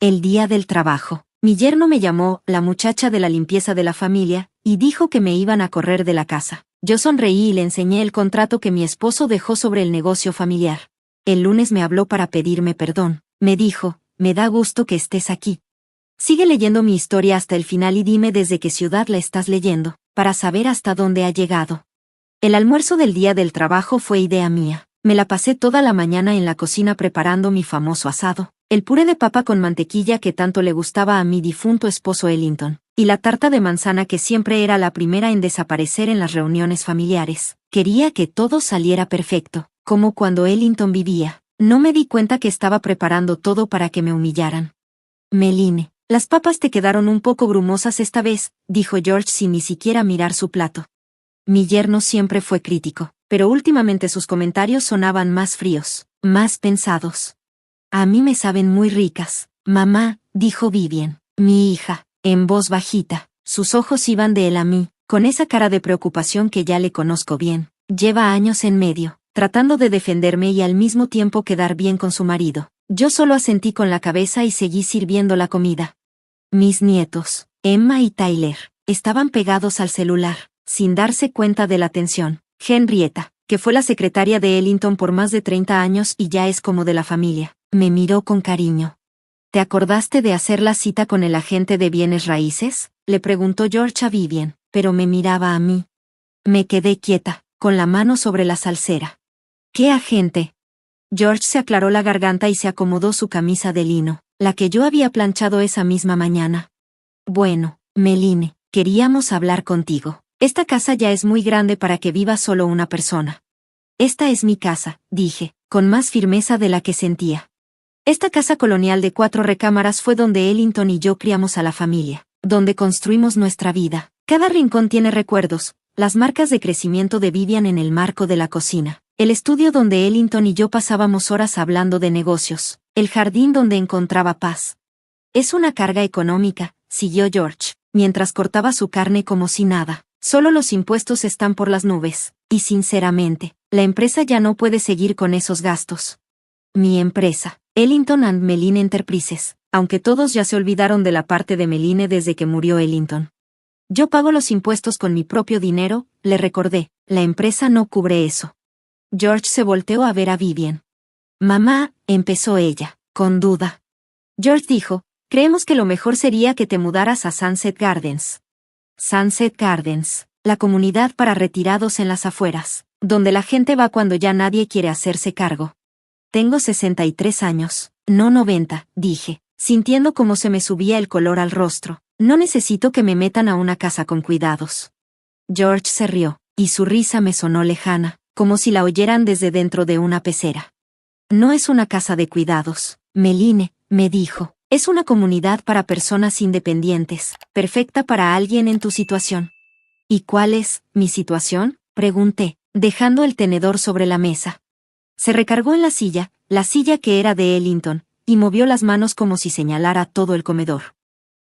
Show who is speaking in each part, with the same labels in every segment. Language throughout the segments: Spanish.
Speaker 1: El día del trabajo. Mi yerno me llamó, la muchacha de la limpieza de la familia, y dijo que me iban a correr de la casa. Yo sonreí y le enseñé el contrato que mi esposo dejó sobre el negocio familiar. El lunes me habló para pedirme perdón. Me dijo, me da gusto que estés aquí. Sigue leyendo mi historia hasta el final y dime desde qué ciudad la estás leyendo, para saber hasta dónde ha llegado. El almuerzo del día del trabajo fue idea mía. Me la pasé toda la mañana en la cocina preparando mi famoso asado, el puré de papa con mantequilla que tanto le gustaba a mi difunto esposo Ellington, y la tarta de manzana que siempre era la primera en desaparecer en las reuniones familiares. Quería que todo saliera perfecto, como cuando Ellington vivía. No me di cuenta que estaba preparando todo para que me humillaran. Meline, las papas te quedaron un poco grumosas esta vez, dijo George sin ni siquiera mirar su plato. Mi yerno siempre fue crítico, pero últimamente sus comentarios sonaban más fríos, más pensados. A mí me saben muy ricas, mamá, dijo Vivian, mi hija, en voz bajita. Sus ojos iban de él a mí, con esa cara de preocupación que ya le conozco bien. Lleva años en medio, tratando de defenderme y al mismo tiempo quedar bien con su marido. Yo solo asentí con la cabeza y seguí sirviendo la comida. Mis nietos, Emma y Tyler, estaban pegados al celular, sin darse cuenta de la tensión. Henrietta, que fue la secretaria de Ellington por más de 30 años y ya es como de la familia, me miró con cariño. ¿Te acordaste de hacer la cita con el agente de bienes raíces?, le preguntó George a Vivian, pero me miraba a mí. Me quedé quieta, con la mano sobre la salsera. ¿Qué agente? George se aclaró la garganta y se acomodó su camisa de lino, la que yo había planchado esa misma mañana. Bueno, Meline, queríamos hablar contigo. Esta casa ya es muy grande para que viva solo una persona. Esta es mi casa, dije, con más firmeza de la que sentía. Esta casa colonial de 4 recámaras fue donde Ellington y yo criamos a la familia, donde construimos nuestra vida. Cada rincón tiene recuerdos, las marcas de crecimiento de Vivian en el marco de la cocina, el estudio donde Ellington y yo pasábamos horas hablando de negocios, el jardín donde encontraba paz. Es una carga económica, siguió George, mientras cortaba su carne como si nada. Solo los impuestos están por las nubes, y sinceramente, la empresa ya no puede seguir con esos gastos. Mi empresa, Ellington and Meline Enterprises, aunque todos ya se olvidaron de la parte de Meline desde que murió Ellington. Yo pago los impuestos con mi propio dinero, le recordé, la empresa no cubre eso. George se volteó a ver a Vivian. Mamá, empezó ella, con duda. George dijo, creemos que lo mejor sería que te mudaras a Sunset Gardens. Sunset Gardens, la comunidad para retirados en las afueras, donde la gente va cuando ya nadie quiere hacerse cargo. Tengo 63 años, no 90, dije, sintiendo cómo se me subía el color al rostro. No necesito que me metan a una casa con cuidados. George se rió, y su risa me sonó lejana, como si la oyeran desde dentro de una pecera. No es una casa de cuidados, Meline, me dijo. Es una comunidad para personas independientes, perfecta para alguien en tu situación. ¿Y cuál es mi situación?, pregunté, dejando el tenedor sobre la mesa. Se recargó en la silla que era de Ellington, y movió las manos como si señalara todo el comedor.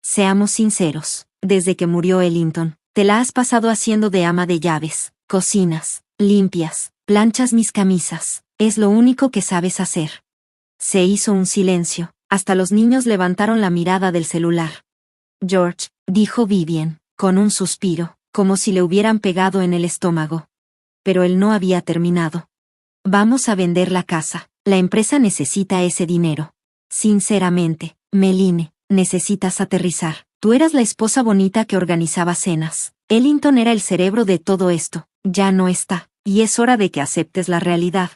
Speaker 1: Seamos sinceros, desde que murió Ellington, te la has pasado haciendo de ama de llaves, cocinas, limpias, planchas mis camisas, es lo único que sabes hacer. Se hizo un silencio. Hasta los niños levantaron la mirada del celular. George, dijo Vivian, con un suspiro, como si le hubieran pegado en el estómago. Pero él no había terminado. Vamos a vender la casa, la empresa necesita ese dinero. Sinceramente, Meline, necesitas aterrizar. Tú eras la esposa bonita que organizaba cenas. Ellington era el cerebro de todo esto, ya no está, y es hora de que aceptes la realidad.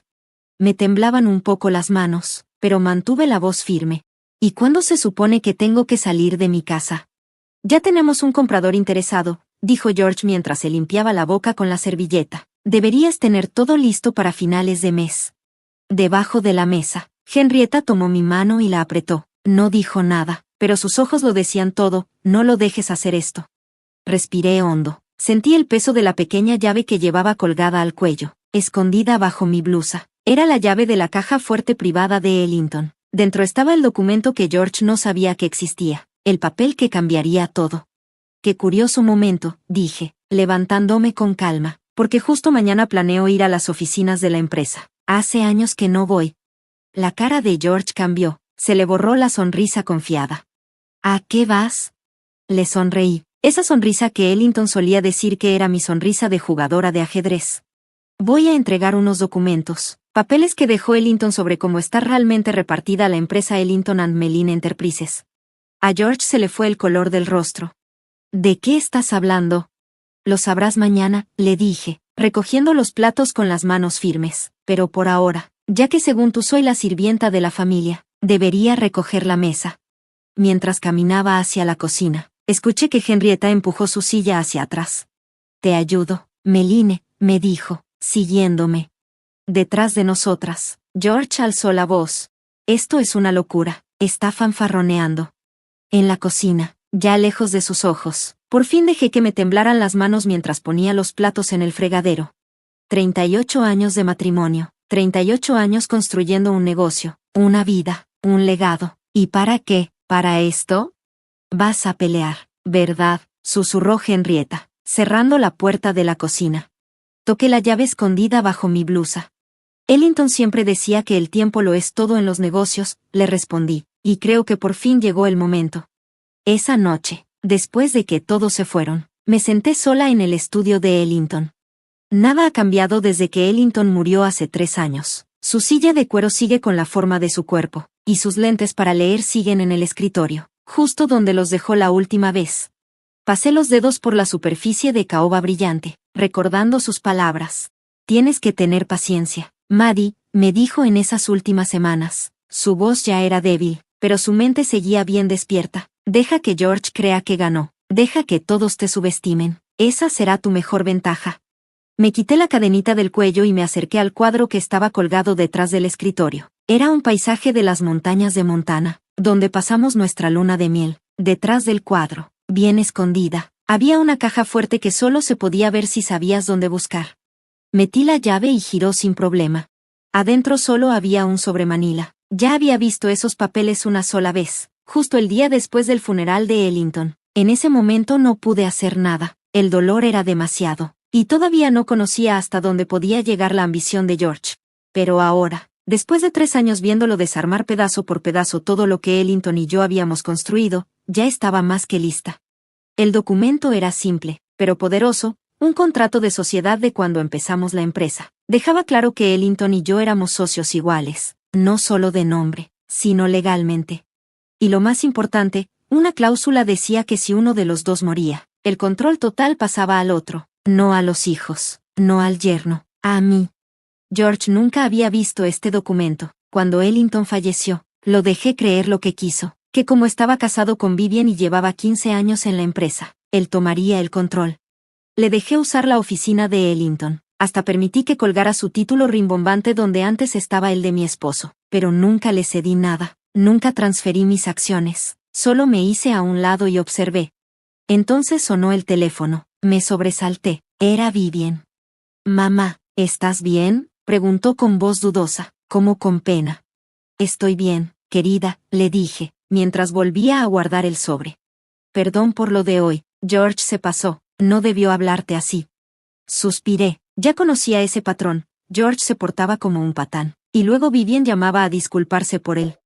Speaker 1: Me temblaban un poco las manos, pero mantuve la voz firme. ¿Y cuándo se supone que tengo que salir de mi casa? Ya tenemos un comprador interesado, dijo George mientras se limpiaba la boca con la servilleta. Deberías tener todo listo para finales de mes. Debajo de la mesa, Henrietta tomó mi mano y la apretó. No dijo nada, pero sus ojos lo decían todo, no lo dejes hacer esto. Respiré hondo. Sentí el peso de la pequeña llave que llevaba colgada al cuello, escondida bajo mi blusa. Era la llave de la caja fuerte privada de Ellington. Dentro estaba el documento que George no sabía que existía, el papel que cambiaría todo. Qué curioso momento, dije, levantándome con calma, porque justo mañana planeo ir a las oficinas de la empresa. Hace años que no voy. La cara de George cambió, Se le borró la sonrisa confiada. ¿A qué vas? Le sonreí. Esa sonrisa que Ellington solía decir que era mi sonrisa de jugadora de ajedrez. Voy a entregar unos documentos, papeles que dejó Ellington sobre cómo está realmente repartida la empresa Ellington and Meline Enterprises. A George se le fue el color del rostro. ¿De qué estás hablando? Lo sabrás mañana, le dije, recogiendo los platos con las manos firmes, pero por ahora, ya que según tú soy la sirvienta de la familia, debería recoger la mesa. Mientras caminaba hacia la cocina, escuché que Henrietta empujó su silla hacia atrás. Te ayudo, Meline, me dijo, siguiéndome. Detrás de nosotras, George alzó la voz. Esto es una locura, está fanfarroneando. En la cocina, ya lejos de sus ojos, por fin dejé que me temblaran las manos mientras ponía los platos en el fregadero. 38 años de matrimonio, 38 años construyendo un negocio, una vida, un legado. ¿Y para qué? ¿Para esto? Vas a pelear, ¿verdad? Susurró Henrietta, cerrando la puerta de la cocina. Toqué la llave escondida bajo mi blusa. Ellington siempre decía que el tiempo lo es todo en los negocios, le respondí, y creo que por fin llegó el momento. Esa noche, después de que todos se fueron, me senté sola en el estudio de Ellington. Nada ha cambiado desde que Ellington murió hace 3 años. Su silla de cuero sigue con la forma de su cuerpo, y sus lentes para leer siguen en el escritorio, justo donde los dejó la última vez. Pasé los dedos por la superficie de caoba brillante, recordando sus palabras. Tienes que tener paciencia, Maddie, me dijo en esas últimas semanas. Su voz ya era débil, pero su mente seguía bien despierta. Deja que George crea que ganó. Deja que todos te subestimen. Esa será tu mejor ventaja. Me quité la cadenita del cuello y me acerqué al cuadro que estaba colgado detrás del escritorio. Era un paisaje de las montañas de Montana, donde pasamos nuestra luna de miel. Detrás del cuadro, bien escondida, había una caja fuerte que solo se podía ver si sabías dónde buscar. Metí la llave y giró sin problema. Adentro solo había un sobremanila. Ya había visto esos papeles una sola vez, justo el día después del funeral de Ellington. En ese momento no pude hacer nada. El dolor era demasiado. Y todavía no conocía hasta dónde podía llegar la ambición de George. Pero ahora, después de 3 años viéndolo desarmar pedazo por pedazo todo lo que Ellington y yo habíamos construido, ya estaba más que lista. El documento era simple, pero poderoso, un contrato de sociedad de cuando empezamos la empresa. Dejaba claro que Ellington y yo éramos socios iguales, no solo de nombre, sino legalmente. Y lo más importante, una cláusula decía que si uno de los dos moría, el control total pasaba al otro. No a los hijos, no al yerno, a mí. George nunca había visto este documento. Cuando Ellington falleció, lo dejé creer lo que quiso, que como estaba casado con Vivian y llevaba 15 años en la empresa, él tomaría el control. Le dejé usar la oficina de Ellington, hasta permití que colgara su título rimbombante donde antes estaba el de mi esposo, pero nunca le cedí nada, nunca transferí mis acciones, solo me hice a un lado y observé. Entonces sonó el teléfono. Me sobresalté. Era Vivian. Mamá, ¿estás bien? Preguntó con voz dudosa, como con pena. Estoy bien, querida, le dije, mientras volvía a guardar el sobre. Perdón por lo de hoy, George se pasó, no debió hablarte así. Suspiré, ya conocía ese patrón, George se portaba como un patán, y luego Vivian llamaba a disculparse por él.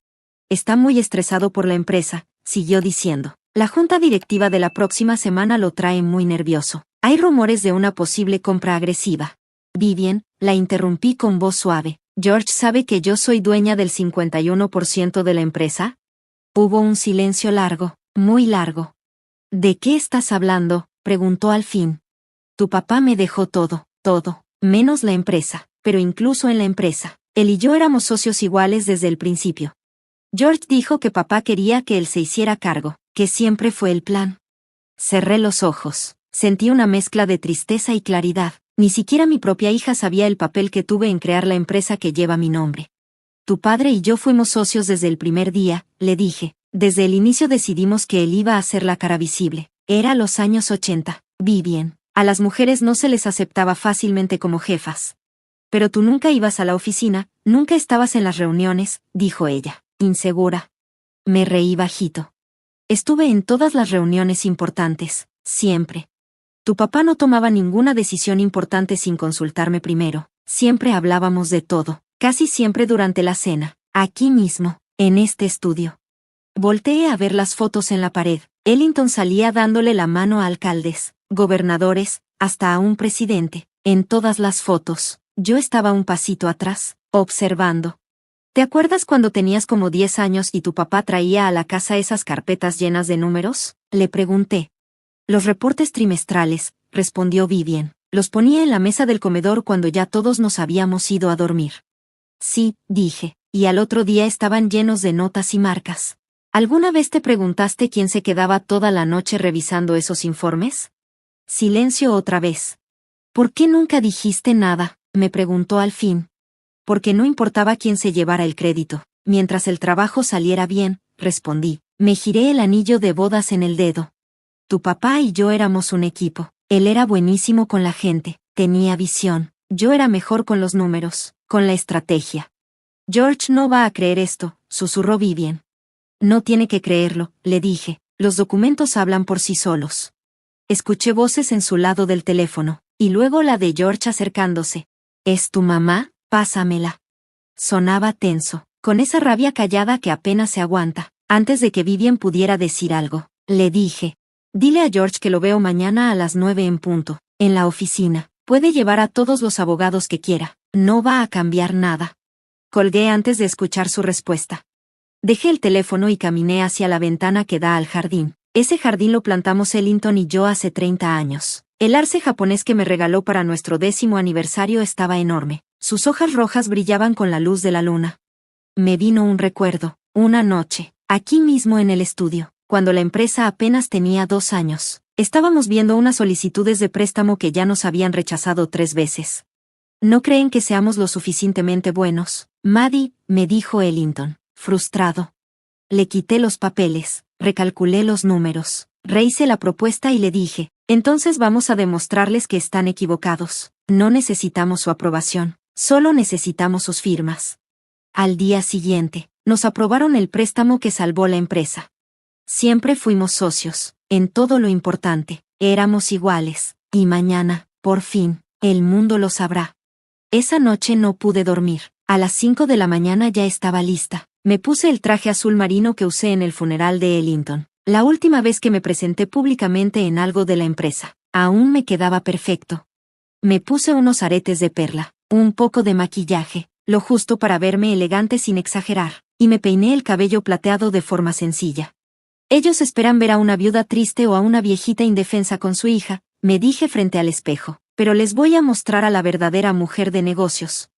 Speaker 1: Está muy estresado por la empresa, siguió diciendo. La junta directiva de la próxima semana lo trae muy nervioso. Hay rumores de una posible compra agresiva. Vivian, la interrumpí con voz suave. ¿George sabe que yo soy dueña del 51% de la empresa? Hubo un silencio largo, muy largo. ¿De qué estás hablando?, preguntó al fin. Tu papá me dejó todo, menos la empresa, pero incluso en la empresa, él y yo éramos socios iguales desde el principio. George dijo que papá quería que él se hiciera cargo, que siempre fue el plan. Cerré los ojos, sentí una mezcla de tristeza y claridad. Ni siquiera mi propia hija sabía el papel que tuve en crear la empresa que lleva mi nombre. Tu padre y yo fuimos socios desde el primer día, le dije. Desde el inicio decidimos que él iba a ser la cara visible. Era los años 80, Vivian. A las mujeres no se les aceptaba fácilmente como jefas. Pero tú nunca ibas a la oficina, nunca estabas en las reuniones, dijo ella, insegura. Me reí bajito. Estuve en todas las reuniones importantes, siempre. Tu papá no tomaba ninguna decisión importante sin consultarme primero. Siempre hablábamos de todo, casi siempre durante la cena, aquí mismo, En este estudio. Volteé a ver las fotos en la pared. Ellington salía dándole la mano a alcaldes, gobernadores, hasta a un presidente. En todas las fotos, yo estaba un pasito atrás, observando. ¿Te acuerdas cuando tenías como 10 años y tu papá traía a la casa esas carpetas llenas de números? Le pregunté. Los reportes trimestrales, respondió Vivian. Los ponía en la mesa del comedor cuando ya todos nos habíamos ido a dormir. Sí, dije, y al otro día estaban llenos de notas y marcas. ¿Alguna vez te preguntaste quién se quedaba toda la noche revisando esos informes? Silencio otra vez. ¿Por qué nunca dijiste nada?, me preguntó al fin. Porque no importaba quién se llevara el crédito. Mientras el trabajo saliera bien, respondí. Me giré el anillo de bodas en el dedo. Tu papá y yo éramos un equipo. Él era buenísimo con la gente, tenía visión. Yo era mejor con los números, con la estrategia. George no va a creer esto, susurró Vivian. No tiene que creerlo, le dije. Los documentos hablan por sí solos. Escuché voces en su lado del teléfono, y luego la de George acercándose. ¿Es tu mamá? Pásamela. Sonaba tenso, con esa rabia callada que apenas se aguanta. Antes de que Vivian pudiera decir algo, le dije. Dile a George que lo veo mañana a las 9 en punto, en la oficina. Puede llevar a todos los abogados que quiera. No va a cambiar nada. Colgué antes de escuchar su respuesta. Dejé el teléfono y caminé hacia la ventana que da al jardín. Ese jardín lo plantamos Ellington y yo hace 30 años. El arce japonés que me regaló para nuestro 10º aniversario estaba enorme. Sus hojas rojas brillaban con la luz de la luna. Me vino un recuerdo, una noche, aquí mismo en el estudio, cuando la empresa apenas tenía 2 años. Estábamos viendo unas solicitudes de préstamo que ya nos habían rechazado 3 veces. ¿No creen que seamos lo suficientemente buenos, Maddie?, me dijo Ellington, frustrado. Le quité los papeles, recalculé los números, rehice la propuesta y le dije, entonces vamos a demostrarles que están equivocados. No necesitamos su aprobación, solo necesitamos sus firmas. Al día siguiente, nos aprobaron el préstamo que salvó la empresa. Siempre fuimos socios, en todo lo importante, éramos iguales, y mañana, por fin, el mundo lo sabrá. Esa noche no pude dormir. A las 5 de la mañana ya estaba lista. Me puse el traje azul marino que usé en el funeral de Ellington. La última vez que me presenté públicamente en algo de la empresa. Aún me quedaba perfecto. Me puse unos aretes de perla, un poco de maquillaje, lo justo para verme elegante sin exagerar, y me peiné el cabello plateado de forma sencilla. Ellos esperan ver a una viuda triste o a una viejita indefensa con su hija, me dije frente al espejo, pero les voy a mostrar a la verdadera mujer de negocios.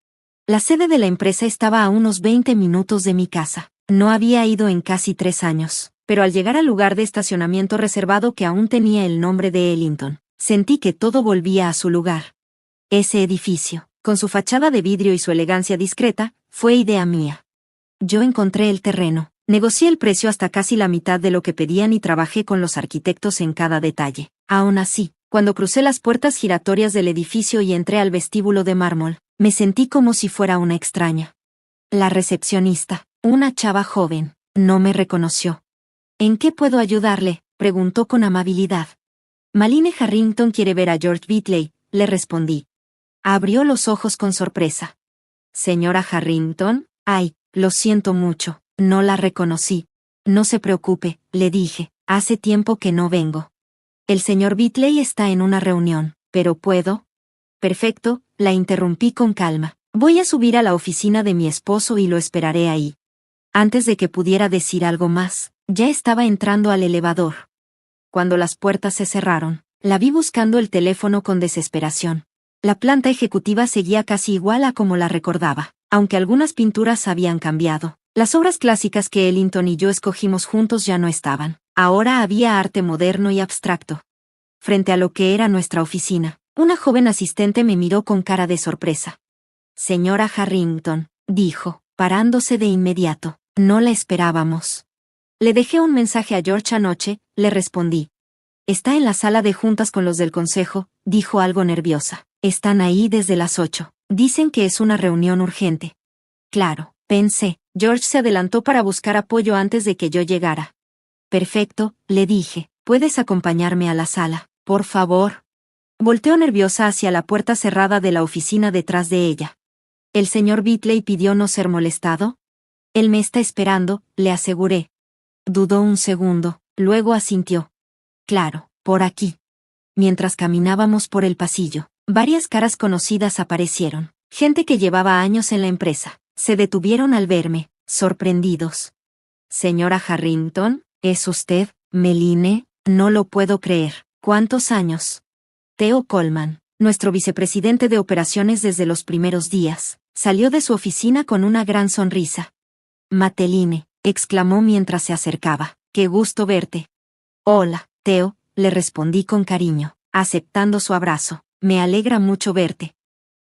Speaker 1: La sede de la empresa estaba a unos 20 minutos de mi casa. No había ido en casi 3 años, pero al llegar al lugar de estacionamiento reservado que aún tenía el nombre de Ellington, sentí que todo volvía a su lugar. Ese edificio, con su fachada de vidrio y su elegancia discreta, fue idea mía. Yo encontré el terreno, negocié el precio hasta casi la mitad de lo que pedían y trabajé con los arquitectos en cada detalle. Aún así, cuando crucé las puertas giratorias del edificio y entré al vestíbulo de mármol, me sentí como si fuera una extraña. La recepcionista, una chava joven, no me reconoció. ¿En qué puedo ayudarle?, preguntó con amabilidad. Maline Harrington quiere ver a George Bitley, le respondí. Abrió los ojos con sorpresa. ¿Señora Harrington? Ay, lo siento mucho, no la reconocí. No se preocupe, le dije, hace tiempo que no vengo. El señor Bitley está en una reunión, pero ¿puedo? Perfecto, la interrumpí con calma. Voy a subir a la oficina de mi esposo y lo esperaré ahí. Antes de que pudiera decir algo más, ya estaba entrando al elevador. Cuando las puertas se cerraron, la vi buscando el teléfono con desesperación. La planta ejecutiva seguía casi igual a como la recordaba, aunque algunas pinturas habían cambiado. Las obras clásicas que Ellington y yo escogimos juntos ya no estaban. Ahora había arte moderno y abstracto. Frente a lo que era nuestra oficina, una joven asistente me miró con cara de sorpresa. Señora Harrington, dijo, parándose de inmediato, no la esperábamos. Le dejé un mensaje a George anoche, le respondí. Está en la sala de juntas con los del consejo, dijo algo nerviosa. Están ahí desde las 8. Dicen que es una reunión urgente. Claro, pensé. George se adelantó para buscar apoyo antes de que yo llegara. Perfecto, le dije, ¿puedes acompañarme a la sala, por favor? Volteó nerviosa hacia la puerta cerrada de la oficina detrás de ella. ¿El señor Bitley pidió no ser molestado? Él me está esperando, le aseguré. Dudó un segundo, luego asintió. Claro, por aquí. Mientras caminábamos por el pasillo, varias caras conocidas aparecieron. Gente que llevaba años en la empresa. Se detuvieron al verme, sorprendidos. Señora Harrington, ¿es usted, Meline? No lo puedo creer. ¿Cuántos años? Theo Coleman, nuestro vicepresidente de operaciones desde los primeros días, salió de su oficina con una gran sonrisa. Mateline, exclamó mientras se acercaba. Qué gusto verte. Hola, Theo, le respondí con cariño, aceptando su abrazo. Me alegra mucho verte.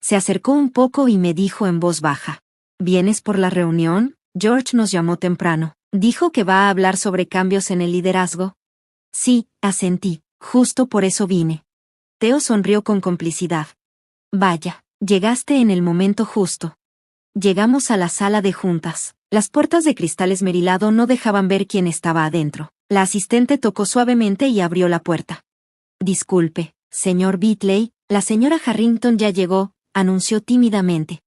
Speaker 1: Se acercó un poco y me dijo en voz baja. ¿Vienes por la reunión? George nos llamó temprano. ¿Dijo que va a hablar sobre cambios en el liderazgo? Sí, asentí. Justo por eso vine. Theo sonrió con complicidad. Vaya, llegaste en el momento justo. Llegamos a la sala de juntas. Las puertas de cristal esmerilado no dejaban ver quién estaba adentro. La asistente tocó suavemente y abrió la puerta. Disculpe, señor Beatley, la señora Harrington ya llegó, anunció tímidamente.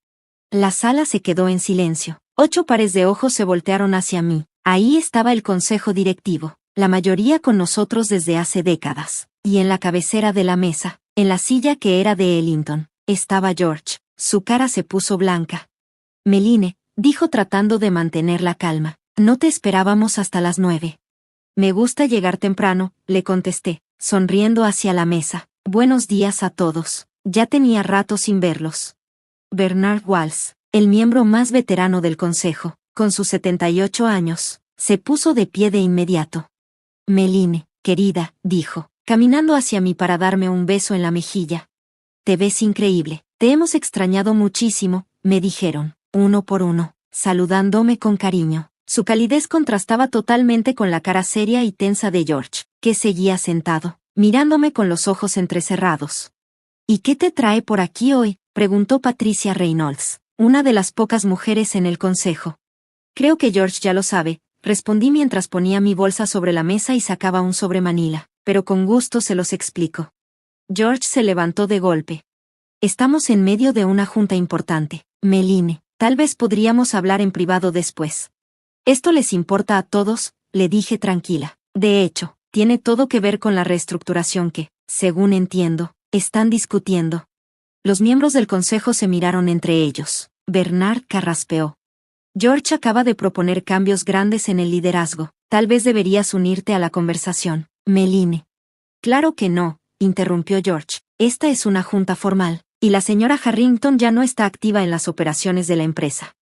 Speaker 1: La sala se quedó en silencio. 8 pares de ojos se voltearon hacia mí. Ahí estaba el consejo directivo, la mayoría con nosotros desde hace décadas. Y en la cabecera de la mesa, en la silla que era de Ellington, estaba George. Su cara se puso blanca. Meline, dijo tratando de mantener la calma, no te esperábamos hasta las 9. Me gusta llegar temprano, le contesté, sonriendo hacia la mesa. Buenos días a todos. Ya tenía rato sin verlos. Bernard Walls, el miembro más veterano del consejo, con sus 78 años, se puso de pie de inmediato. Meline, querida, dijo, caminando hacia mí para darme un beso en la mejilla. Te ves increíble. Te hemos extrañado muchísimo, me dijeron, uno por uno, saludándome con cariño. Su calidez contrastaba totalmente con la cara seria y tensa de George, que seguía sentado, mirándome con los ojos entrecerrados. ¿Y qué te trae por aquí hoy?, preguntó Patricia Reynolds, una de las pocas mujeres en el consejo. Creo que George ya lo sabe, respondí mientras ponía mi bolsa sobre la mesa y sacaba un sobre Manila, pero con gusto se los explico. George se levantó de golpe. Estamos en medio de una junta importante, Meline, tal vez podríamos hablar en privado después. Esto les importa a todos, le dije tranquila. De hecho, tiene todo que ver con la reestructuración que, según entiendo, están discutiendo. Los miembros del consejo se miraron entre ellos. Bernard carraspeó. George acaba de proponer cambios grandes en el liderazgo. Tal vez deberías unirte a la conversación, Meline. Claro que no, interrumpió George. Esta es una junta formal, y la señora Harrington ya no está activa en las operaciones de la empresa.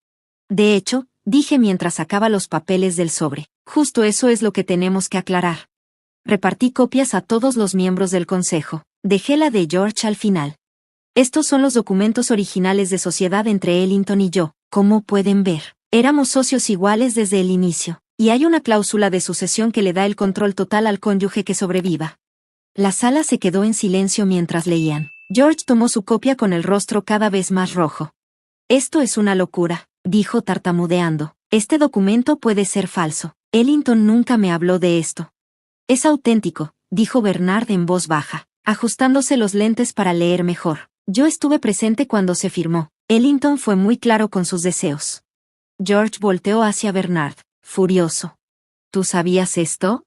Speaker 1: De hecho, dije mientras sacaba los papeles del sobre, justo eso es lo que tenemos que aclarar. Repartí copias a todos los miembros del consejo. Dejé la de George al final. Estos son los documentos originales de sociedad entre Ellington y yo. Como pueden ver, éramos socios iguales desde el inicio, y hay una cláusula de sucesión que le da el control total al cónyuge que sobreviva. La sala se quedó en silencio mientras leían. George tomó su copia con el rostro cada vez más rojo. Esto es una locura, dijo tartamudeando. Este documento puede ser falso. Ellington nunca me habló de esto. Es auténtico, dijo Bernard en voz baja, ajustándose los lentes para leer mejor. Yo estuve presente cuando se firmó. Ellington fue muy claro con sus deseos. George volteó hacia Bernard, furioso. ¿Tú sabías esto?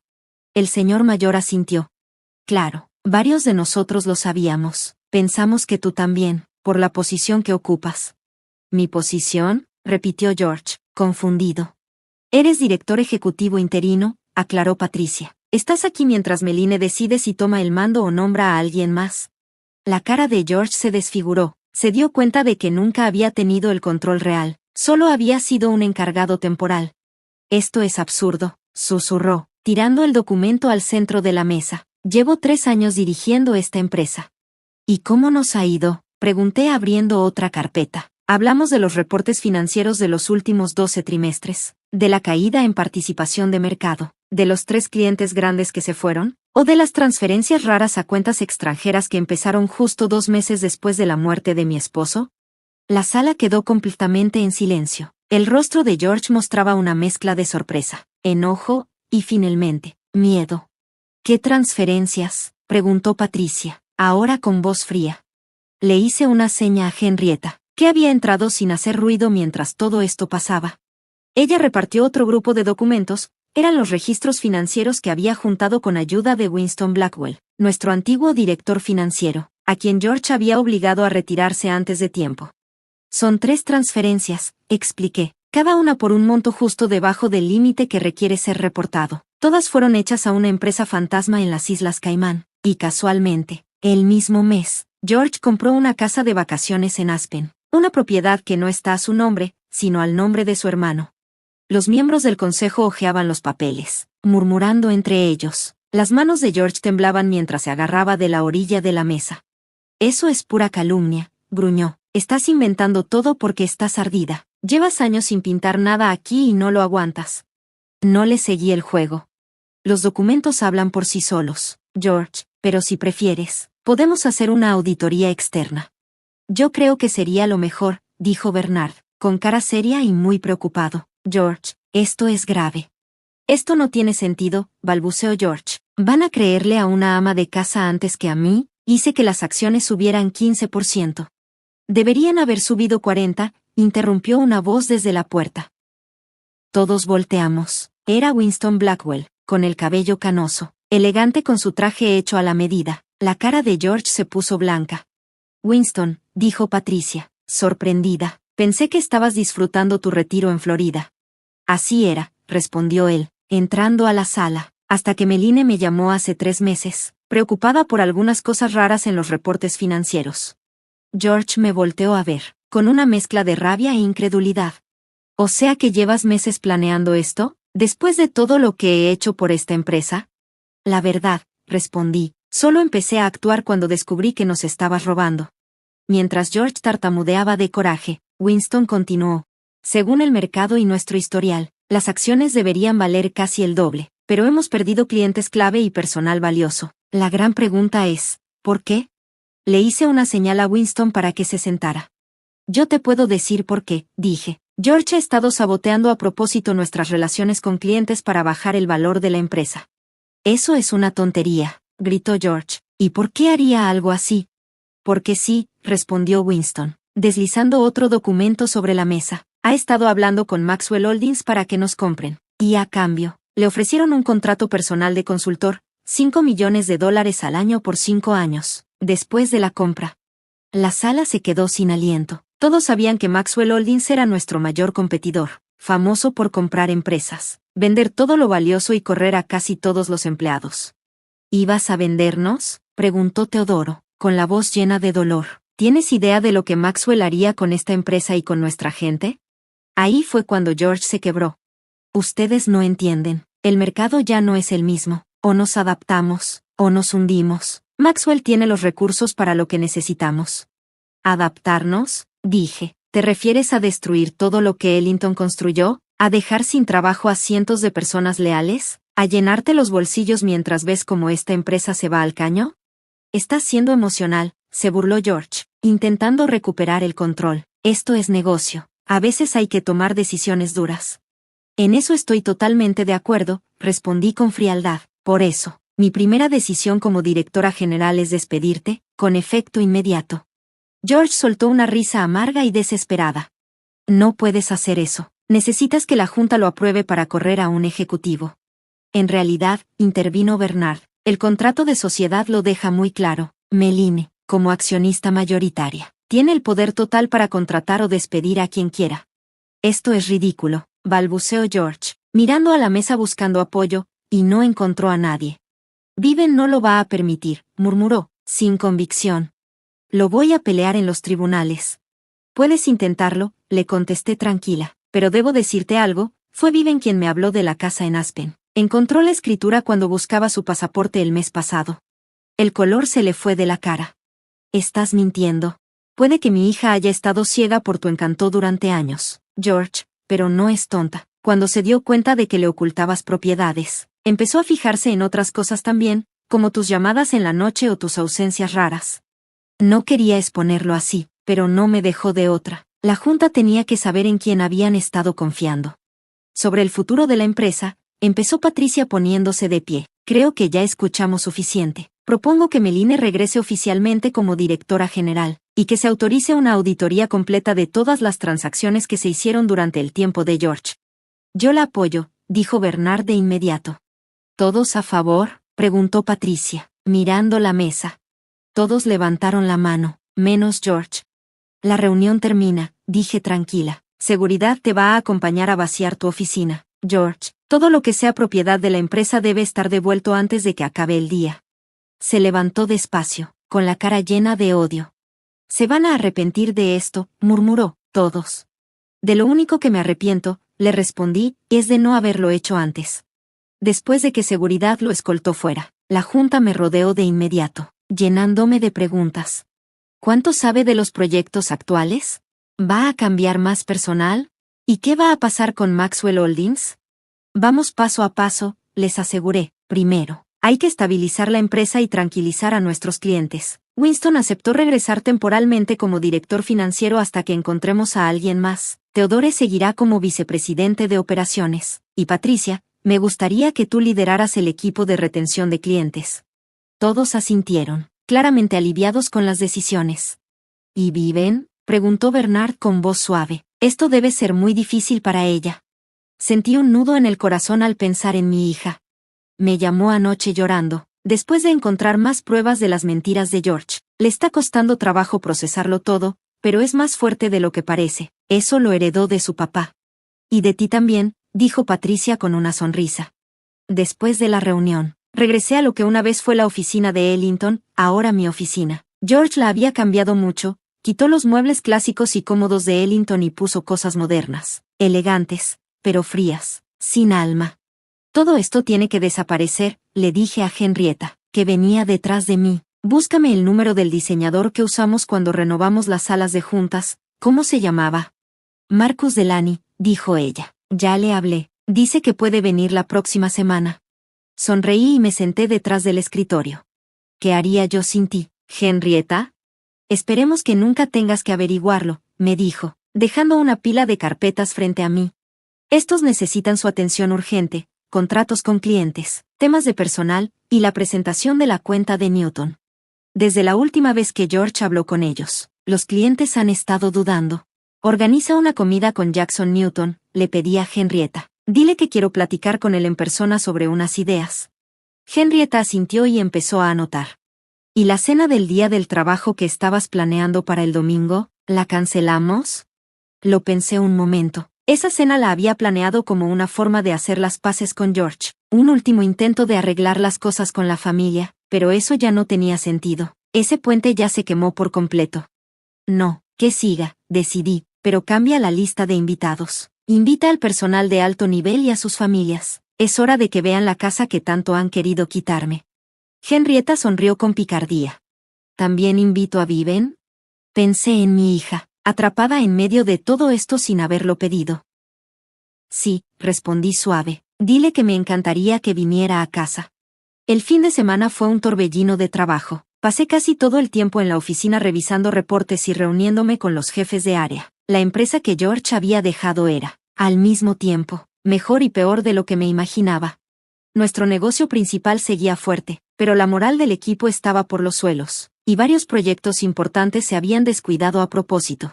Speaker 1: El señor mayor asintió. Claro, varios de nosotros lo sabíamos. Pensamos que tú también, por la posición que ocupas. ¿Mi posición?, repitió George, confundido. Eres director ejecutivo interino, aclaró Patricia. Estás aquí mientras Meline decide si toma el mando o nombra a alguien más. La cara de George se desfiguró. Se dio cuenta de que nunca había tenido el control real, solo había sido un encargado temporal. Esto es absurdo, susurró, tirando el documento al centro de la mesa. Llevo 3 años dirigiendo esta empresa. ¿Y cómo nos ha ido?, pregunté abriendo otra carpeta. Hablamos de los reportes financieros de los últimos 12 trimestres, de la caída en participación de mercado, de los 3 clientes grandes que se fueron, o de las transferencias raras a cuentas extranjeras que empezaron justo 2 meses después de la muerte de mi esposo. La sala quedó completamente en silencio. El rostro de George mostraba una mezcla de sorpresa, enojo, y finalmente, miedo. ¿Qué transferencias?, preguntó Patricia, ahora con voz fría. Le hice una seña a Henrietta, que había entrado sin hacer ruido mientras todo esto pasaba. Ella repartió otro grupo de documentos. Eran los registros financieros que había juntado con ayuda de Winston Blackwell, nuestro antiguo director financiero, a quien George había obligado a retirarse antes de tiempo. Son 3 transferencias, expliqué, cada una por un monto justo debajo del límite que requiere ser reportado. Todas fueron hechas a una empresa fantasma en las Islas Caimán, y casualmente, el mismo mes, George compró una casa de vacaciones en Aspen, una propiedad que no está a su nombre, sino al nombre de su hermano. Los miembros del consejo hojeaban los papeles, murmurando entre ellos. Las manos de George temblaban mientras se agarraba de la orilla de la mesa. Eso es pura calumnia, gruñó. Estás inventando todo porque estás ardida. Llevas años sin pintar nada aquí y no lo aguantas. No le seguí el juego. Los documentos hablan por sí solos, George, pero si prefieres, podemos hacer una auditoría externa. Yo creo que sería lo mejor, dijo Bernard, con cara seria y muy preocupado. George, esto es grave. Esto no tiene sentido, balbuceó George. ¿Van a creerle a una ama de casa antes que a mí? Hice que las acciones subieran 15%. Deberían haber subido 40%, interrumpió una voz desde la puerta. Todos volteamos. Era Winston Blackwell, con el cabello canoso, elegante con su traje hecho a la medida. La cara de George se puso blanca. Winston, dijo Patricia, sorprendida. Pensé que estabas disfrutando tu retiro en Florida. Así era, respondió él, entrando a la sala, hasta que Meline me llamó hace 3 meses, preocupada por algunas cosas raras en los reportes financieros. George me volteó a ver, con una mezcla de rabia e incredulidad. ¿O sea que llevas meses planeando esto, después de todo lo que he hecho por esta empresa? La verdad, respondí, solo empecé a actuar cuando descubrí que nos estabas robando. Mientras George tartamudeaba de coraje, Winston continuó. Según el mercado y nuestro historial, las acciones deberían valer casi el doble, pero hemos perdido clientes clave y personal valioso. La gran pregunta es, ¿por qué? Le hice una señal a Winston para que se sentara. Yo te puedo decir por qué, dije. George ha estado saboteando a propósito nuestras relaciones con clientes para bajar el valor de la empresa. Eso es una tontería, gritó George. ¿Y por qué haría algo así? Porque sí, respondió Winston, deslizando otro documento sobre la mesa. Ha estado hablando con Maxwell Holdings para que nos compren. Y a cambio, le ofrecieron un contrato personal de consultor, $5 millones al año por 5 años, después de la compra. La sala se quedó sin aliento. Todos sabían que Maxwell Holdings era nuestro mayor competidor, famoso por comprar empresas, vender todo lo valioso y correr a casi todos los empleados. ¿Ibas a vendernos?, preguntó Teodoro, con la voz llena de dolor. ¿Tienes idea de lo que Maxwell haría con esta empresa y con nuestra gente? Ahí fue cuando George se quebró. Ustedes no entienden. El mercado ya no es el mismo. O nos adaptamos, o nos hundimos. Maxwell tiene los recursos para lo que necesitamos. ¿Adaptarnos?, dije. ¿Te refieres a destruir todo lo que Ellington construyó? ¿A dejar sin trabajo a cientos de personas leales? ¿A llenarte los bolsillos mientras ves cómo esta empresa se va al caño? Estás siendo emocional, se burló George, intentando recuperar el control. Esto es negocio. A veces hay que tomar decisiones duras. En eso estoy totalmente de acuerdo, respondí con frialdad. Por eso, mi primera decisión como directora general es despedirte, con efecto inmediato. George soltó una risa amarga y desesperada. No puedes hacer eso. Necesitas que la Junta lo apruebe para correr a un ejecutivo. En realidad, intervino Bernard, el contrato de sociedad lo deja muy claro. Meline, como accionista mayoritaria, tiene el poder total para contratar o despedir a quien quiera. Esto es ridículo, balbuceó George, mirando a la mesa buscando apoyo, y no encontró a nadie. Viven no lo va a permitir, murmuró, sin convicción. Lo voy a pelear en los tribunales. Puedes intentarlo, le contesté tranquila, pero debo decirte algo, fue Viven quien me habló de la casa en Aspen. Encontró la escritura cuando buscaba su pasaporte el mes pasado. El color se le fue de la cara. Estás mintiendo. Puede que mi hija haya estado ciega por tu encanto durante años, George, pero no es tonta. Cuando se dio cuenta de que le ocultabas propiedades, empezó a fijarse en otras cosas también, como tus llamadas en la noche o tus ausencias raras. No quería exponerlo así, pero no me dejó de otra. La Junta tenía que saber en quién habían estado confiando. Sobre el futuro de la empresa, empezó Patricia poniéndose de pie. Creo que ya escuchamos suficiente. Propongo que Meline regrese oficialmente como directora general, y que se autorice una auditoría completa de todas las transacciones que se hicieron durante el tiempo de George. Yo la apoyo, dijo Bernard de inmediato. ¿Todos a favor?, preguntó Patricia, mirando la mesa. Todos levantaron la mano, menos George. La reunión termina, dije tranquila. Seguridad te va a acompañar a vaciar tu oficina, George. Todo lo que sea propiedad de la empresa debe estar devuelto antes de que acabe el día. Se levantó despacio, con la cara llena de odio. Se van a arrepentir de esto, murmuró, todos. De lo único que me arrepiento, le respondí, es de no haberlo hecho antes. Después de que seguridad lo escoltó fuera, la junta me rodeó de inmediato, llenándome de preguntas. ¿Cuánto sabe de los proyectos actuales? ¿Va a cambiar más personal? ¿Y qué va a pasar con Maxwell Holdings? Vamos paso a paso, les aseguré. Primero, hay que estabilizar la empresa y tranquilizar a nuestros clientes. Winston aceptó regresar temporalmente como director financiero hasta que encontremos a alguien más. Theodore seguirá como vicepresidente de operaciones. Y Patricia, me gustaría que tú lideraras el equipo de retención de clientes. Todos asintieron, claramente aliviados con las decisiones. ¿Y Viven?, preguntó Bernard con voz suave. Esto debe ser muy difícil para ella. Sentí un nudo en el corazón al pensar en mi hija. Me llamó anoche llorando, después de encontrar más pruebas de las mentiras de George. Le está costando trabajo procesarlo todo, pero es más fuerte de lo que parece. Eso lo heredó de su papá. Y de ti también, dijo Patricia con una sonrisa. Después de la reunión, regresé a lo que una vez fue la oficina de Ellington, ahora mi oficina. George la había cambiado mucho, quitó los muebles clásicos y cómodos de Ellington y puso cosas modernas, elegantes, pero frías, sin alma. Todo esto tiene que desaparecer, le dije a Henrietta, que venía detrás de mí. Búscame el número del diseñador que usamos cuando renovamos las salas de juntas. ¿Cómo se llamaba? Marcus Delany, dijo ella. Ya le hablé. Dice que puede venir la próxima semana. Sonreí y me senté detrás del escritorio. ¿Qué haría yo sin ti, Henrietta? Esperemos que nunca tengas que averiguarlo, me dijo, dejando una pila de carpetas frente a mí. Estos necesitan su atención urgente, contratos con clientes, temas de personal, y la presentación de la cuenta de Newton. Desde la última vez que George habló con ellos, los clientes han estado dudando. Organiza una comida con Jackson Newton, le pedí a Henrietta. Dile que quiero platicar con él en persona sobre unas ideas. Henrietta asintió y empezó a anotar. ¿Y la cena del día del trabajo que estabas planeando para el domingo, la cancelamos? Lo pensé un momento. Esa cena la había planeado como una forma de hacer las paces con George, un último intento de arreglar las cosas con la familia, pero eso ya no tenía sentido. Ese puente ya se quemó por completo. No, que siga, decidí, pero cambia la lista de invitados. Invita al personal de alto nivel y a sus familias. Es hora de que vean la casa que tanto han querido quitarme. Henrietta sonrió con picardía. ¿También invito a Viven? Pensé en mi hija, atrapada en medio de todo esto sin haberlo pedido. Sí, respondí suave. Dile que me encantaría que viniera a casa. El fin de semana fue un torbellino de trabajo. Pasé casi todo el tiempo en la oficina revisando reportes y reuniéndome con los jefes de área. La empresa que George había dejado era, al mismo tiempo, mejor y peor de lo que me imaginaba. Nuestro negocio principal seguía fuerte, pero la moral del equipo estaba por los suelos, y varios proyectos importantes se habían descuidado a propósito.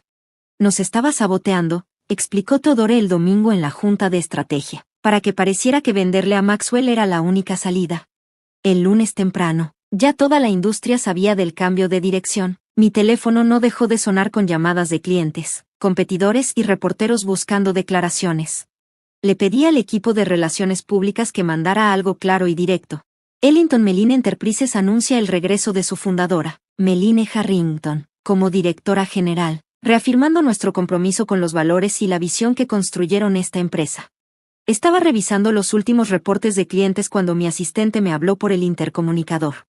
Speaker 1: Nos estaba saboteando, explicó Theodore el domingo en la junta de estrategia, para que pareciera que venderle a Maxwell era la única salida. El lunes temprano, ya toda la industria sabía del cambio de dirección. Mi teléfono no dejó de sonar con llamadas de clientes, competidores y reporteros buscando declaraciones. Le pedí al equipo de relaciones públicas que mandara algo claro y directo. Ellington Meline Enterprises anuncia el regreso de su fundadora, Meline Harrington, como directora general, reafirmando nuestro compromiso con los valores y la visión que construyeron esta empresa. Estaba revisando los últimos reportes de clientes cuando mi asistente me habló por el intercomunicador.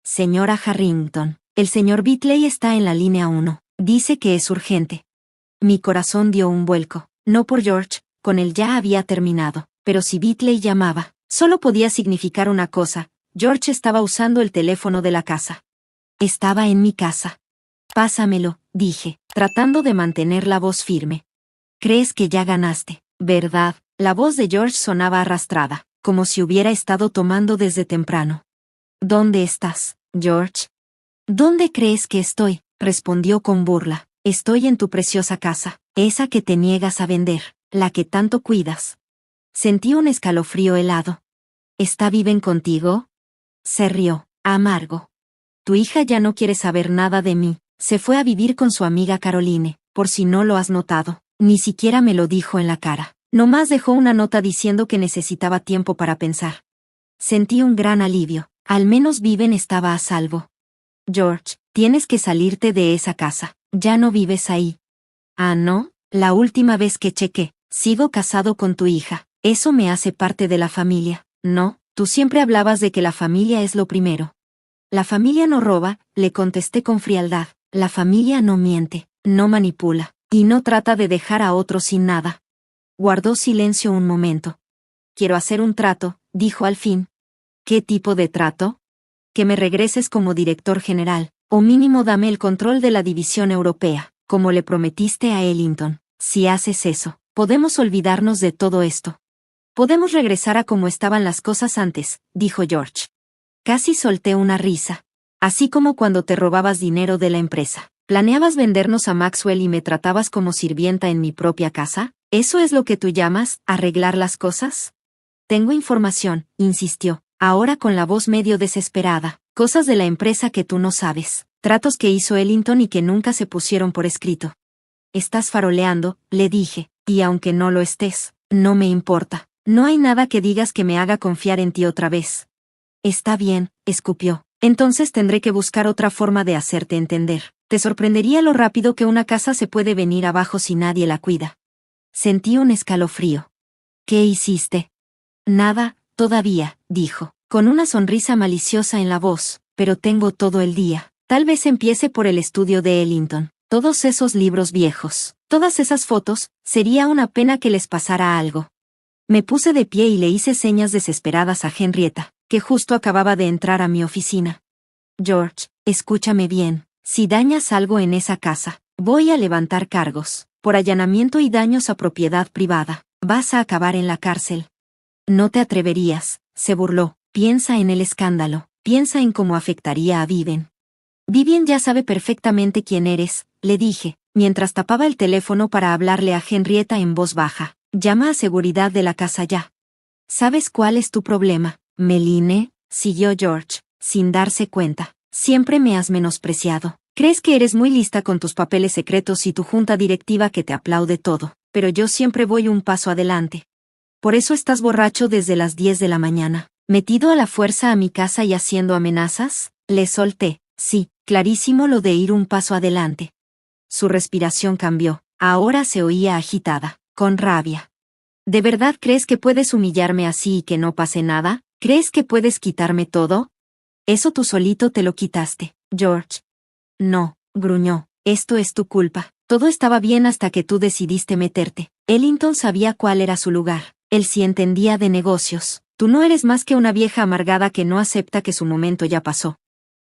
Speaker 1: Señora Harrington, el señor Bitley está en la línea 1. Dice que es urgente. Mi corazón dio un vuelco. No por George, con él ya había terminado. Pero si Bitley llamaba, solo podía significar una cosa. George estaba usando el teléfono de la casa. Estaba en mi casa. Pásamelo, dije, tratando de mantener la voz firme. Crees que ya ganaste, ¿verdad? La voz de George sonaba arrastrada, como si hubiera estado tomando desde temprano. ¿Dónde estás, George? ¿Dónde crees que estoy? Respondió con burla. Estoy en tu preciosa casa, esa que te niegas a vender, la que tanto cuidas. Sentí un escalofrío helado. ¿Viven contigo? Se rió, amargo. Tu hija ya no quiere saber nada de mí. Se fue a vivir con su amiga Caroline, por si no lo has notado. Ni siquiera me lo dijo en la cara. Nomás dejó una nota diciendo que necesitaba tiempo para pensar. Sentí un gran alivio. Al menos Viven estaba a salvo. George, tienes que salirte de esa casa. Ya no vives ahí. Ah, ¿no? La última vez que chequé, sigo casado con tu hija. Eso me hace parte de la familia. No, tú siempre hablabas de que la familia es lo primero. La familia no roba, le contesté con frialdad. La familia no miente, no manipula, y no trata de dejar a otros sin nada. Guardó silencio un momento. Quiero hacer un trato, dijo al fin. ¿Qué tipo de trato? Que me regreses como director general, o mínimo dame el control de la división europea, como le prometiste a Ellington. Si haces eso, podemos olvidarnos de todo esto. Podemos regresar a como estaban las cosas antes, dijo George. Casi solté una risa. Así como cuando te robabas dinero de la empresa. ¿Planeabas vendernos a Maxwell y me tratabas como sirvienta en mi propia casa? ¿Eso es lo que tú llamas arreglar las cosas? Tengo información, insistió, ahora con la voz medio desesperada. Cosas de la empresa que tú no sabes. Tratos que hizo Ellington y que nunca se pusieron por escrito. Estás faroleando, le dije, y aunque no lo estés, no me importa. No hay nada que digas que me haga confiar en ti otra vez. Está bien, escupió. Entonces tendré que buscar otra forma de hacerte entender. Te sorprendería lo rápido que una casa se puede venir abajo si nadie la cuida. Sentí un escalofrío. ¿Qué hiciste? Nada, todavía, dijo, con una sonrisa maliciosa en la voz, pero tengo todo el día. Tal vez empiece por el estudio de Ellington. Todos esos libros viejos, todas esas fotos, sería una pena que les pasara algo. Me puse de pie y le hice señas desesperadas a Henrietta, que justo acababa de entrar a mi oficina. George, escúchame bien, si dañas algo en esa casa, voy a levantar cargos, por allanamiento y daños a propiedad privada. Vas a acabar en la cárcel. No te atreverías, se burló. Piensa en el escándalo, piensa en cómo afectaría a Viven. Vivian ya sabe perfectamente quién eres, le dije, mientras tapaba el teléfono para hablarle a Henrietta en voz baja. Llama a seguridad de la casa ya. ¿Sabes cuál es tu problema, Meline? Siguió George, sin darse cuenta. Siempre me has menospreciado. Crees que eres muy lista con tus papeles secretos y tu junta directiva que te aplaude todo, pero yo siempre voy un paso adelante. Por eso estás borracho desde las 10 de la mañana, metido a la fuerza a mi casa y haciendo amenazas. Le solté, sí, clarísimo lo de ir un paso adelante. Su respiración cambió, ahora se oía agitada, con rabia. ¿De verdad crees que puedes humillarme así y que no pase nada? ¿Crees que puedes quitarme todo? Eso tú solito te lo quitaste, George. No, gruñó, esto es tu culpa. Todo estaba bien hasta que tú decidiste meterte. Ellington sabía cuál era su lugar. Él sí entendía de negocios. Tú no eres más que una vieja amargada que no acepta que su momento ya pasó.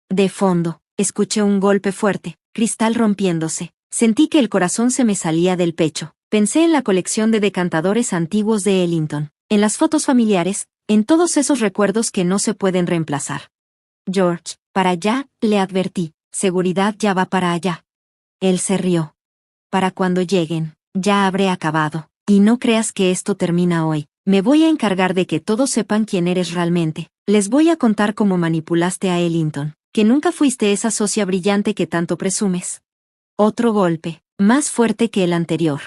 Speaker 1: De fondo, escuché un golpe fuerte, cristal rompiéndose. Sentí que el corazón se me salía del pecho. Pensé en la colección de decantadores antiguos de Ellington, en las fotos familiares, en todos esos recuerdos que no se pueden reemplazar. George, para allá, le advertí, seguridad ya va para allá. Él se rió. Para cuando lleguen, ya habré acabado. Y no creas que esto termina hoy. Me voy a encargar de que todos sepan quién eres realmente. Les voy a contar cómo manipulaste a Ellington, que nunca fuiste esa socia brillante que tanto presumes. Otro golpe, más fuerte que el anterior.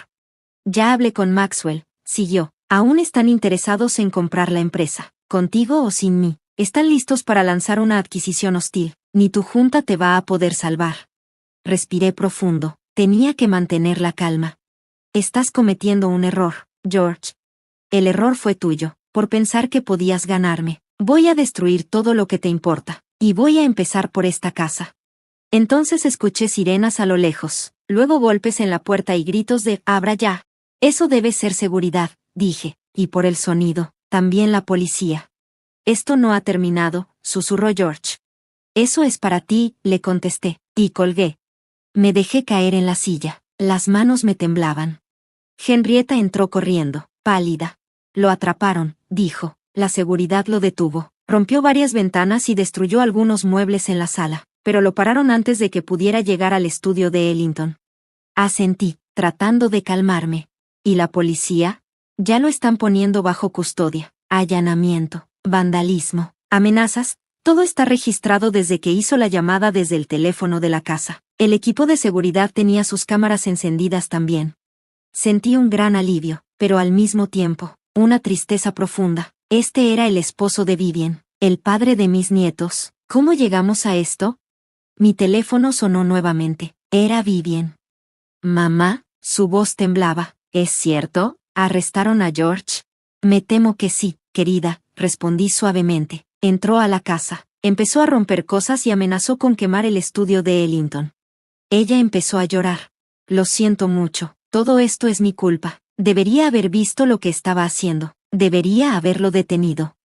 Speaker 1: Ya hablé con Maxwell, siguió. Aún están interesados en comprar la empresa, contigo o sin mí. Están listos para lanzar una adquisición hostil. Ni tu junta te va a poder salvar. Respiré profundo. Tenía que mantener la calma. Estás cometiendo un error, George. El error fue tuyo, por pensar que podías ganarme. Voy a destruir todo lo que te importa, y voy a empezar por esta casa. Entonces escuché sirenas a lo lejos, luego golpes en la puerta y gritos de «abra ya». Eso debe ser seguridad, dije, y por el sonido, también la policía. Esto no ha terminado, susurró George. Eso es para ti, le contesté, y colgué. Me dejé caer en la silla, las manos me temblaban. Henrietta entró corriendo, pálida. Lo atraparon, dijo, la seguridad lo detuvo, rompió varias ventanas y destruyó algunos muebles en la sala, pero lo pararon antes de que pudiera llegar al estudio de Ellington. Asentí, tratando de calmarme. ¿Y la policía? Ya lo están poniendo bajo custodia. Allanamiento, vandalismo, amenazas. Todo está registrado desde que hizo la llamada desde el teléfono de la casa. El equipo de seguridad tenía sus cámaras encendidas también. Sentí un gran alivio, pero al mismo tiempo, una tristeza profunda. Este era el esposo de Vivian, el padre de mis nietos. ¿Cómo llegamos a esto? Mi teléfono sonó nuevamente. Era Vivian. Mamá, su voz temblaba. ¿Es cierto? ¿Arrestaron a George? Me temo que sí, querida, respondí suavemente. Entró a la casa, empezó a romper cosas y amenazó con quemar el estudio de Ellington. Ella empezó a llorar. Lo siento mucho, todo esto es mi culpa. Debería haber visto lo que estaba haciendo. Debería haberlo detenido.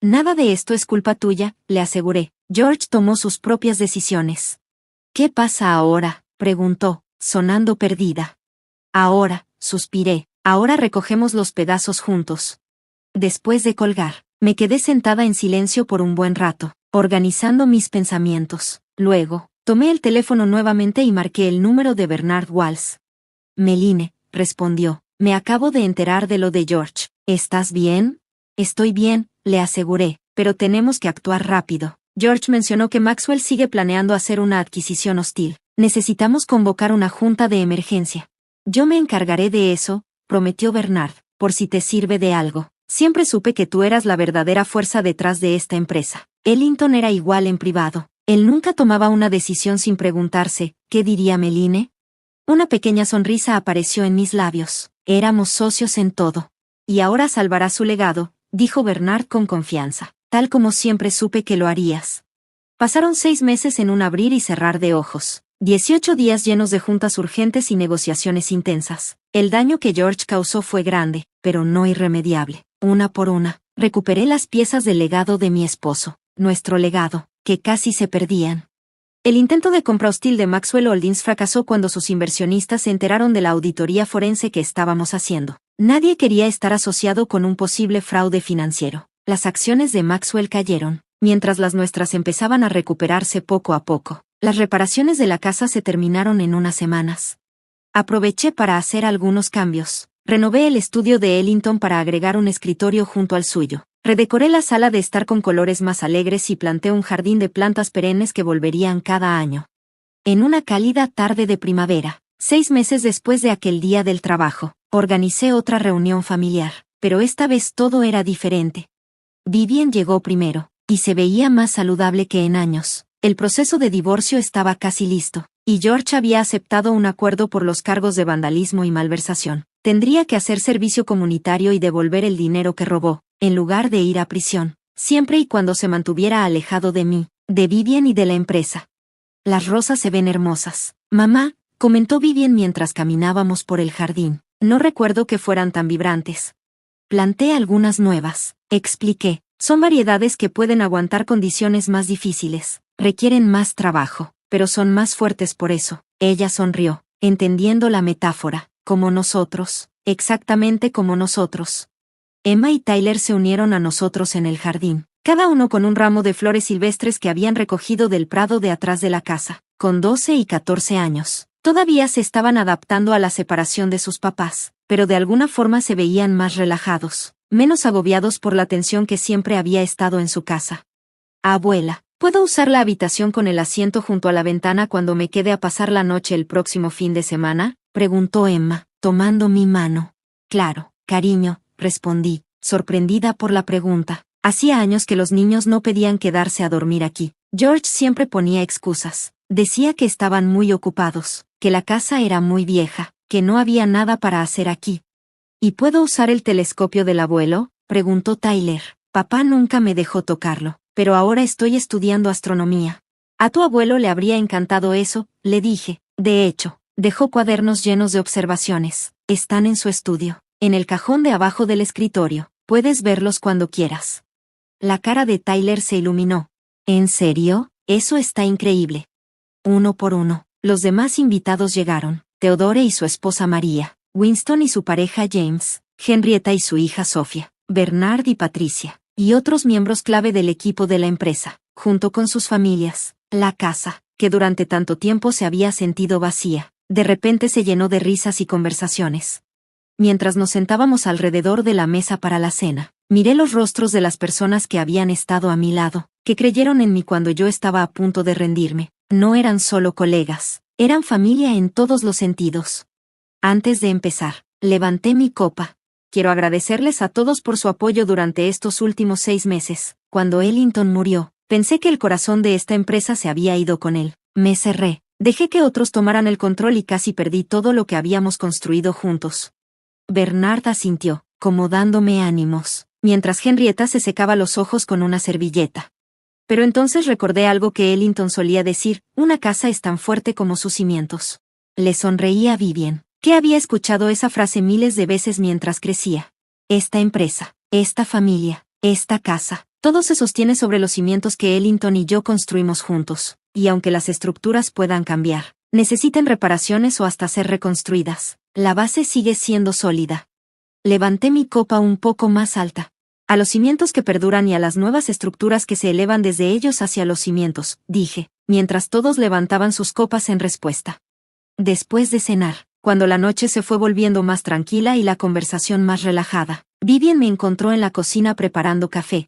Speaker 1: Nada de esto es culpa tuya, le aseguré. George tomó sus propias decisiones. ¿Qué pasa ahora?, preguntó, sonando perdida. Ahora, suspiré, ahora recogemos los pedazos juntos. Después de colgar, me quedé sentada en silencio por un buen rato, organizando mis pensamientos. Luego, tomé el teléfono nuevamente y marqué el número de Bernard Walls. Meline, respondió, me acabo de enterar de lo de George. ¿Estás bien? Estoy bien, le aseguré, pero tenemos que actuar rápido. George mencionó que Maxwell sigue planeando hacer una adquisición hostil. Necesitamos convocar una junta de emergencia. Yo me encargaré de eso, prometió Bernard, por si te sirve de algo. Siempre supe que tú eras la verdadera fuerza detrás de esta empresa. Ellington era igual en privado. Él nunca tomaba una decisión sin preguntarse, ¿qué diría Meline? Una pequeña sonrisa apareció en mis labios. Éramos socios en todo. Y ahora salvará su legado, dijo Bernard con confianza, tal como siempre supe que lo harías. Pasaron 6 meses en un abrir y cerrar de ojos. 18 días llenos de juntas urgentes y negociaciones intensas. El daño que George causó fue grande, pero no irremediable. Una por una, recuperé las piezas del legado de mi esposo, nuestro legado, que casi se perdían. El intento de compra hostil de Maxwell Holdings fracasó cuando sus inversionistas se enteraron de la auditoría forense que estábamos haciendo. Nadie quería estar asociado con un posible fraude financiero. Las acciones de Maxwell cayeron, mientras las nuestras empezaban a recuperarse poco a poco. Las reparaciones de la casa se terminaron en unas semanas. Aproveché para hacer algunos cambios. Renové el estudio de Ellington para agregar un escritorio junto al suyo. Redecoré la sala de estar con colores más alegres y planté un jardín de plantas perennes que volverían cada año. En una cálida tarde de primavera, 6 meses después de aquel día del trabajo, organicé otra reunión familiar, pero esta vez todo era diferente. Vivian llegó primero, y se veía más saludable que en años. El proceso de divorcio estaba casi listo, y George había aceptado un acuerdo por los cargos de vandalismo y malversación. Tendría que hacer servicio comunitario y devolver el dinero que robó, en lugar de ir a prisión, siempre y cuando se mantuviera alejado de mí, de Vivian y de la empresa. Las rosas se ven hermosas, mamá, comentó Vivian mientras caminábamos por el jardín. No recuerdo que fueran tan vibrantes. Planté algunas nuevas, expliqué. Son variedades que pueden aguantar condiciones más difíciles, requieren más trabajo, pero son más fuertes por eso. Ella sonrió, entendiendo la metáfora, como nosotros, exactamente como nosotros. Emma y Tyler se unieron a nosotros en el jardín, cada uno con un ramo de flores silvestres que habían recogido del prado de atrás de la casa, con 12 y 14 años. Todavía se estaban adaptando a la separación de sus papás, pero de alguna forma se veían más relajados, menos agobiados por la tensión que siempre había estado en su casa. Abuela, ¿puedo usar la habitación con el asiento junto a la ventana cuando me quede a pasar la noche el próximo fin de semana?, preguntó Emma, tomando mi mano. Claro, cariño, respondí, sorprendida por la pregunta. Hacía años que los niños no pedían quedarse a dormir aquí. George siempre ponía excusas. Decía que estaban muy ocupados, que la casa era muy vieja, que no había nada para hacer aquí. ¿Y puedo usar el telescopio del abuelo?, preguntó Tyler. Papá nunca me dejó tocarlo, pero ahora estoy estudiando astronomía. A tu abuelo le habría encantado eso, le dije. De hecho, dejó cuadernos llenos de observaciones. Están en su estudio, en el cajón de abajo del escritorio. Puedes verlos cuando quieras. La cara de Tyler se iluminó. ¿En serio? Eso está increíble. Uno por uno, los demás invitados llegaron. Theodore y su esposa María, Winston y su pareja James, Henrietta y su hija Sofía, Bernard y Patricia, y otros miembros clave del equipo de la empresa, junto con sus familias. La casa, que durante tanto tiempo se había sentido vacía, de repente se llenó de risas y conversaciones. mientras nos sentábamos alrededor de la mesa para la cena. Miré los rostros de las personas que habían estado a mi lado, que creyeron en mí cuando yo estaba a punto de rendirme. No eran solo colegas, eran familia en todos los sentidos. Antes de empezar, levanté mi copa. Quiero agradecerles a todos por su apoyo durante estos últimos 6 meses. Cuando Ellington murió, pensé que el corazón de esta empresa se había ido con él. Me cerré, dejé que otros tomaran el control y casi perdí todo lo que habíamos construido juntos. Bernard asintió, como dándome ánimos, mientras Henrietta se secaba los ojos con una servilleta. Pero entonces recordé algo que Ellington solía decir: una casa es tan fuerte como sus cimientos. Le sonreí a Vivian, que había escuchado esa frase miles de veces mientras crecía. Esta empresa, esta familia, esta casa, todo se sostiene sobre los cimientos que Ellington y yo construimos juntos, y aunque las estructuras puedan cambiar, necesiten reparaciones o hasta ser reconstruidas, la base sigue siendo sólida. Levanté mi copa un poco más alta. A los cimientos que perduran y a las nuevas estructuras que se elevan desde ellos hacia los cimientos, dije, mientras todos levantaban sus copas en respuesta. Después de cenar, cuando la noche se fue volviendo más tranquila y la conversación más relajada, Vivian me encontró en la cocina preparando café.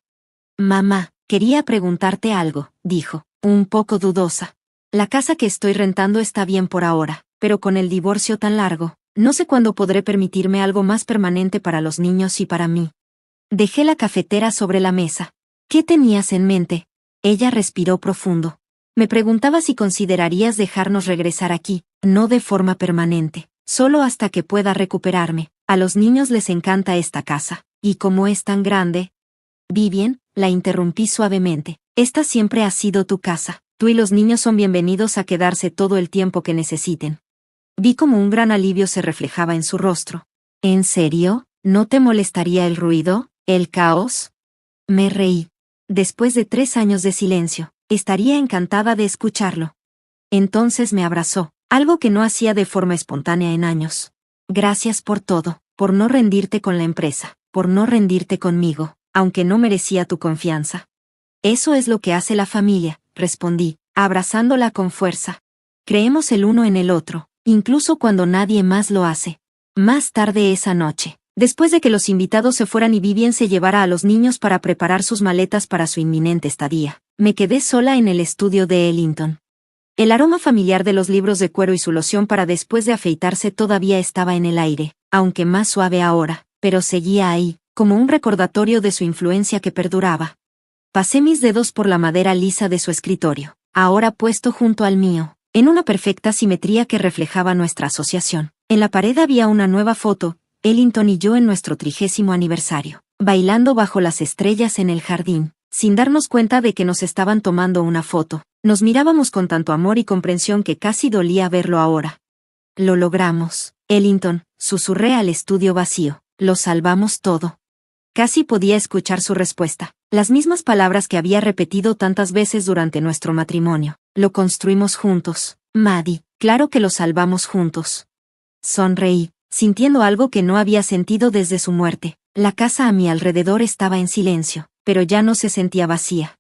Speaker 1: Mamá, quería preguntarte algo, dijo, un poco dudosa. La casa que estoy rentando está bien por ahora, pero con el divorcio tan largo, no sé cuándo podré permitirme algo más permanente para los niños y para mí. Dejé la cafetera sobre la mesa. ¿Qué tenías en mente? Ella respiró profundo. Me preguntaba si considerarías dejarnos regresar aquí, no de forma permanente, solo hasta que pueda recuperarme. A los niños les encanta esta casa, y como es tan grande... Vivian, la interrumpí suavemente. Esta siempre ha sido tu casa. Tú y los niños son bienvenidos a quedarse todo el tiempo que necesiten. Vi como un gran alivio se reflejaba en su rostro. ¿En serio? ¿No te molestaría el ruido? ¿El caos? Me reí. Después de 3 años de silencio, estaría encantada de escucharlo. Entonces me abrazó, algo que no hacía de forma espontánea en años. Gracias por todo, por no rendirte con la empresa, por no rendirte conmigo, aunque no merecía tu confianza. Eso es lo que hace la familia, respondí, abrazándola con fuerza. Creemos el uno en el otro, incluso cuando nadie más lo hace. Más tarde esa noche, después de que los invitados se fueran y Vivian se llevara a los niños para preparar sus maletas para su inminente estadía, me quedé sola en el estudio de Ellington. El aroma familiar de los libros de cuero y su loción para después de afeitarse todavía estaba en el aire, aunque más suave ahora, pero seguía ahí, como un recordatorio de su influencia que perduraba. Pasé mis dedos por la madera lisa de su escritorio, ahora puesto junto al mío, en una perfecta simetría que reflejaba nuestra asociación. En la pared había una nueva foto, Ellington y yo en nuestro 30º aniversario, bailando bajo las estrellas en el jardín, sin darnos cuenta de que nos estaban tomando una foto. Nos mirábamos con tanto amor y comprensión que casi dolía verlo ahora. Lo logramos, Ellington, susurré al estudio vacío. Lo salvamos todo. Casi podía escuchar su respuesta, las mismas palabras que había repetido tantas veces durante nuestro matrimonio. Lo construimos juntos, Maddie, claro que lo salvamos juntos. Sonreí, sintiendo algo que no había sentido desde su muerte. La casa a mi alrededor estaba en silencio, pero ya no se sentía vacía.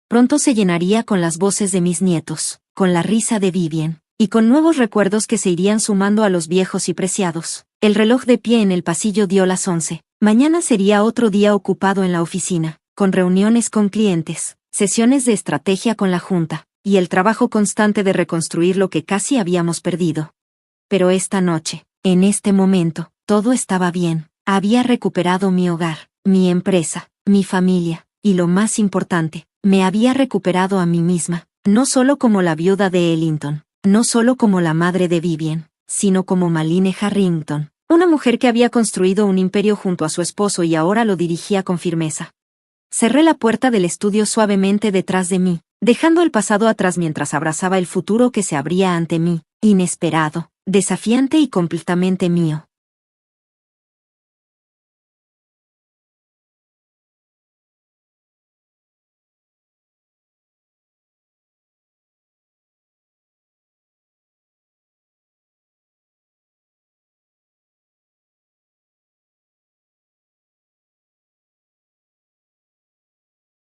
Speaker 1: Pronto se llenaría con las voces de mis nietos, con la risa de Vivian, y con nuevos recuerdos que se irían sumando a los viejos y preciados. El reloj de pie en el pasillo dio las 11. Mañana sería otro día ocupado en la oficina, con reuniones con clientes, sesiones de estrategia con la junta, y el trabajo constante de reconstruir lo que casi habíamos perdido. Pero esta noche, en este momento, todo estaba bien. Había recuperado mi hogar, mi empresa, mi familia, y lo más importante, me había recuperado a mí misma, no solo como la viuda de Ellington, no solo como la madre de Vivian, sino como Malline Harrington, una mujer que había construido un imperio junto a su esposo y ahora lo dirigía con firmeza. Cerré la puerta del estudio suavemente detrás de mí, dejando el pasado atrás mientras abrazaba el futuro que se abría ante mí, inesperado, desafiante y completamente mío.